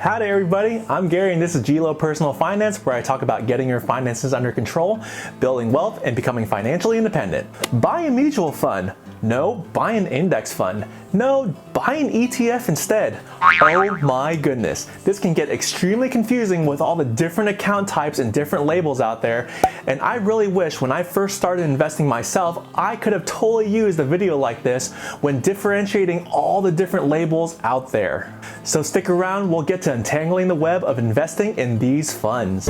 Howdy everybody, I'm Gary and this is GLoPersonalFinance, where I talk about getting your finances under control, building wealth, and becoming financially independent. Buy a mutual fund. No, buy an index fund. No, buy an ETF instead. Oh my goodness, this can get extremely confusing with all the different account types and different labels out there, and I really wish when I first started investing myself, I could have totally used a video like this when differentiating all the different labels out there. So stick around, we'll get to untangling the web of investing in these funds.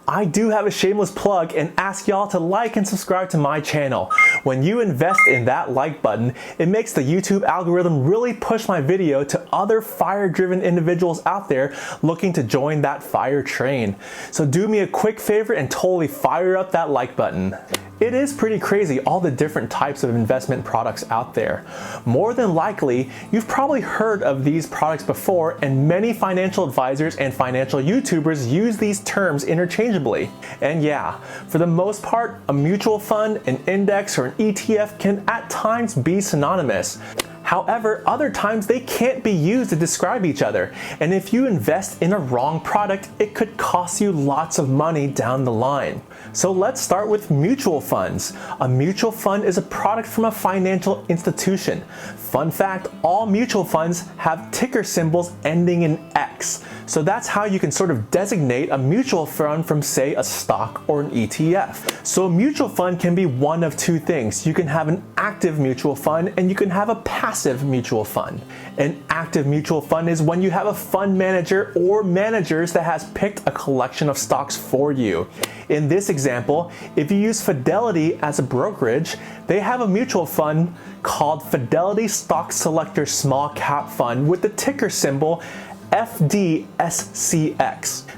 I do have a shameless plug and ask y'all to like and subscribe to my channel. When you invest in that like button, it makes the YouTube algorithm really push my video to other fire-driven individuals out there looking to join that fire train. So do me a quick favor and totally fire up that like button. It is pretty crazy all the different types of investment products out there. More than likely, you've probably heard of these products before, and many financial advisors and financial YouTubers use these terms interchangeably. And yeah, for the most part, a mutual fund, an index, or an ETF can at times be synonymous. However, other times they can't be used to describe each other, and if you invest in a wrong product, it could cost you lots of money down the line. So let's start with mutual funds. A mutual fund is a product from a financial institution. Fun fact, all mutual funds have ticker symbols ending in X. So that's how you can sort of designate a mutual fund from, say, a stock or an ETF. So a mutual fund can be one of two things. You can have an active mutual fund and you can have a passive mutual fund. An active mutual fund is when you have a fund manager or managers that has picked a collection of stocks for you. In this example, if you use Fidelity as a brokerage, they have a mutual fund called Fidelity Stock Selector Small Cap Fund with the ticker symbol FDSCX.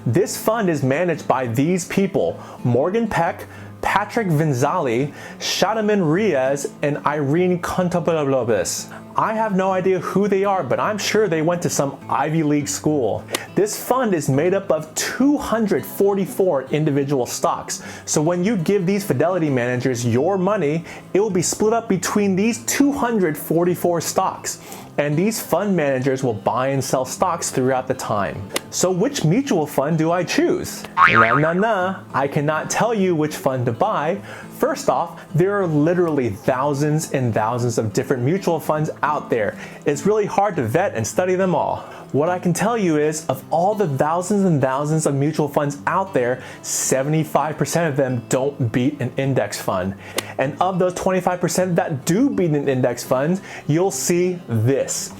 This fund is managed by these people: Morgan Peck, Patrick Vinzali, Shadaman Riaz, and Irene Contopoulopoulos. I have no idea who they are, but I'm sure they went to some Ivy League school. This fund is made up of 244 individual stocks. So when you give these Fidelity managers your money, it will be split up between these 244 stocks. And these fund managers will buy and sell stocks throughout the time. So which mutual fund do I choose? I cannot tell you which fund to buy. First off, there are literally thousands and thousands of different mutual funds out there. It's really hard to vet and study them all. What I can tell you is, of all the thousands and thousands of mutual funds out there, 75% of them don't beat an index fund. And of those 25% that do beat an index fund, you'll see this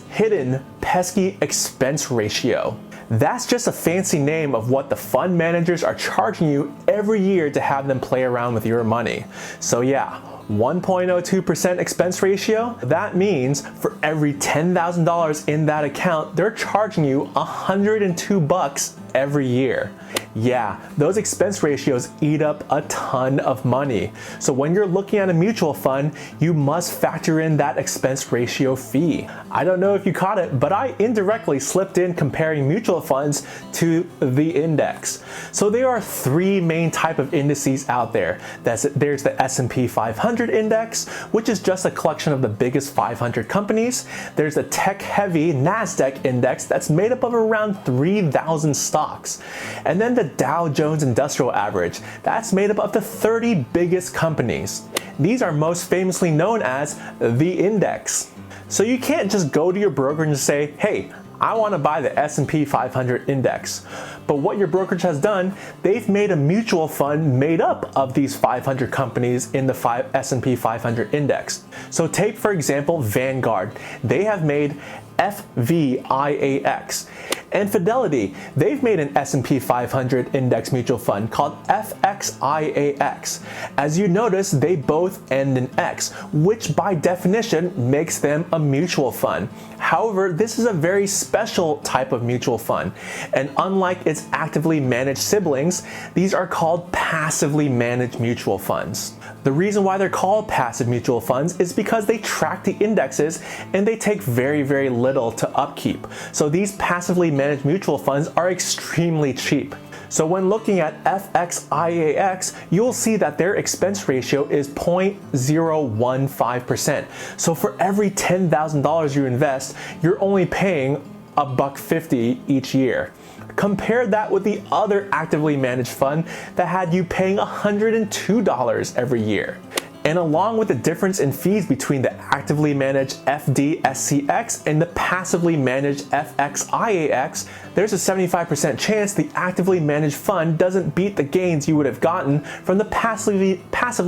hidden pesky expense ratio. That's just a fancy name of what the fund managers are charging you every year to have them play around with your money. So yeah, 1.02% expense ratio, that means for every $10,000 in that account, they're charging you $102 every year. Yeah, those expense ratios eat up a ton of money. So when you're looking at a mutual fund, you must factor in that expense ratio fee. I don't know if you caught it, but I indirectly slipped in comparing mutual funds to the index. So there are three main type of indices out there. There's the S&P 500 index, which is just a collection of the biggest 500 companies. There's the tech-heavy NASDAQ index that's made up of around 3,000 stocks. And then the Dow Jones Industrial Average, that's made up of the 30 biggest companies. These are most famously known as the index. So you can't just go to your broker and say, hey, I want to buy the S&P 500 index. But what your brokerage has done, they've made a mutual fund made up of these 500 companies in the S&P 500 index. So take, for example, Vanguard. They have made FVIAX. And Fidelity, they've made an S&P 500 index mutual fund called FXIAX. As you notice, they both end in X, which by definition makes them a mutual fund. However, this is a very special type of mutual fund, and unlike its actively managed siblings, these are called passively managed mutual funds. The reason why they're called passive mutual funds is because they track the indexes and they take very, very little to upkeep. So these passively managed mutual funds are extremely cheap. So when looking at FXIAX, you'll see that their expense ratio is 0.015%. So for every $10,000 you invest, you're only paying $1.50 each year. Compare that with the other actively managed fund that had you paying $102 every year. And along with the difference in fees between the actively managed FDSCX and the passively managed FXIAX, there's a 75% chance the actively managed fund doesn't beat the gains you would have gotten from the passively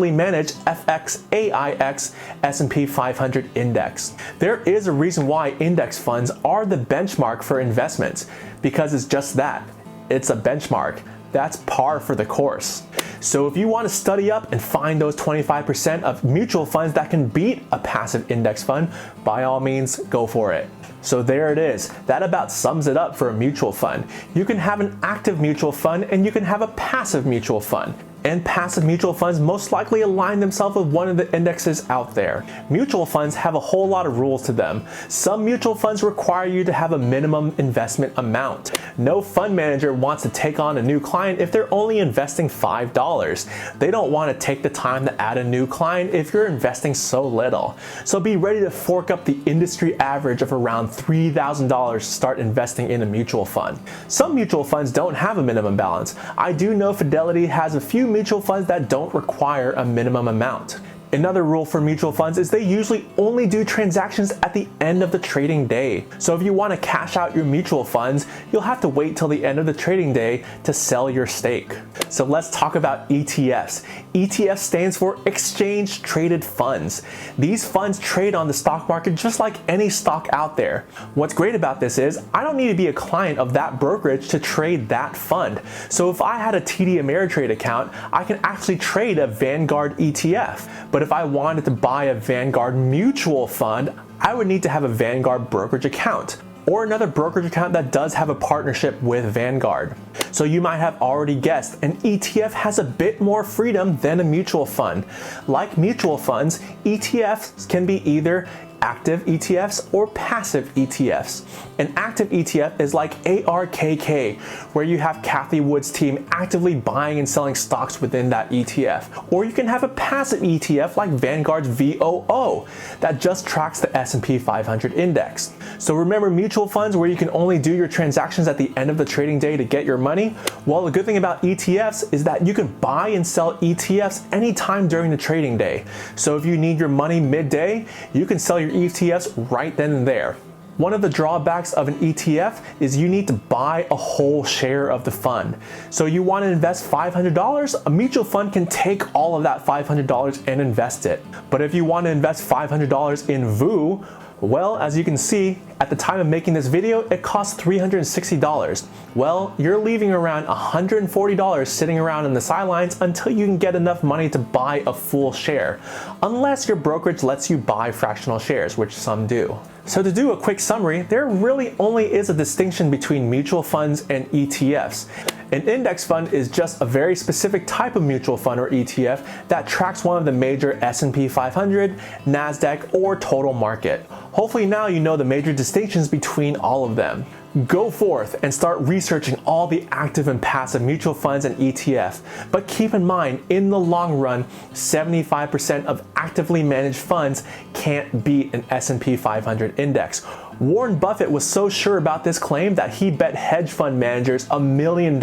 managed FXAIX S&P 500 index. There is a reason why index funds are the benchmark for investments, because it's just that. It's a benchmark. That's par for the course. So if you want to study up and find those 25% of mutual funds that can beat a passive index fund, by all means, go for it. So there it is. That about sums it up for a mutual fund. You can have an active mutual fund and you can have a passive mutual fund. And passive mutual funds most likely align themselves with one of the indexes out there. Mutual funds have a whole lot of rules to them. Some mutual funds require you to have a minimum investment amount. No fund manager wants to take on a new client if they're only investing $5. They don't want to take the time to add a new client if you're investing so little. So be ready to fork up the industry average of around $3,000 to start investing in a mutual fund. Some mutual funds don't have a minimum balance. I do know Fidelity has a few mutual funds that don't require a minimum amount. Another rule for mutual funds is they usually only do transactions at the end of the trading day. So if you want to cash out your mutual funds, you'll have to wait till the end of the trading day to sell your stake. So let's talk about ETFs. ETF stands for Exchange Traded Funds. These funds trade on the stock market just like any stock out there. What's great about this is I don't need to be a client of that brokerage to trade that fund. So if I had a TD Ameritrade account, I can actually trade a Vanguard ETF. But if I wanted to buy a Vanguard mutual fund, I would need to have a Vanguard brokerage account or another brokerage account that does have a partnership with Vanguard. So you might have already guessed, an ETF has a bit more freedom than a mutual fund. Like mutual funds, ETFs can be either active ETFs or passive ETFs. An active ETF is like ARKK, where you have Cathie Wood's team actively buying and selling stocks within that ETF. Or you can have a passive ETF like Vanguard's VOO that just tracks the S&P 500 index. So remember mutual funds where you can only do your transactions at the end of the trading day to get your money? Well, the good thing about ETFs is that you can buy and sell ETFs anytime during the trading day. So if you need your money midday, you can sell your ETFs right then and there. One of the drawbacks of an ETF is you need to buy a whole share of the fund. So you want to invest $500, a mutual fund can take all of that $500 and invest it. But if you want to invest $500 in VOO, well, as you can see, at the time of making this video, it costs $360. Well, you're leaving around $140 sitting around in the sidelines until you can get enough money to buy a full share, unless your brokerage lets you buy fractional shares, which some do. So to do a quick summary, there really only is a distinction between mutual funds and ETFs. An index fund is just a very specific type of mutual fund or ETF that tracks one of the major S&P 500, NASDAQ, or total market. Hopefully now you know the major distinctions between all of them. Go forth and start researching all the active and passive mutual funds and ETFs. But keep in mind, in the long run, 75% of actively managed funds can't beat an S&P 500 index. Warren Buffett was so sure about this claim that he bet hedge fund managers $1 million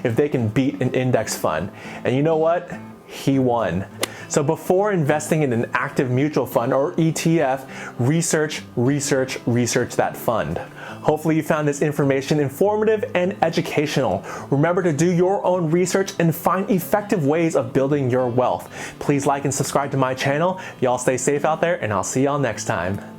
if they can beat an index fund. And you know what? He won. So before investing in an active mutual fund or ETF, research that fund. Hopefully you found this information informative and educational. Remember to do your own research and find effective ways of building your wealth. Please like and subscribe to my channel. Y'all stay safe out there, and I'll see y'all next time.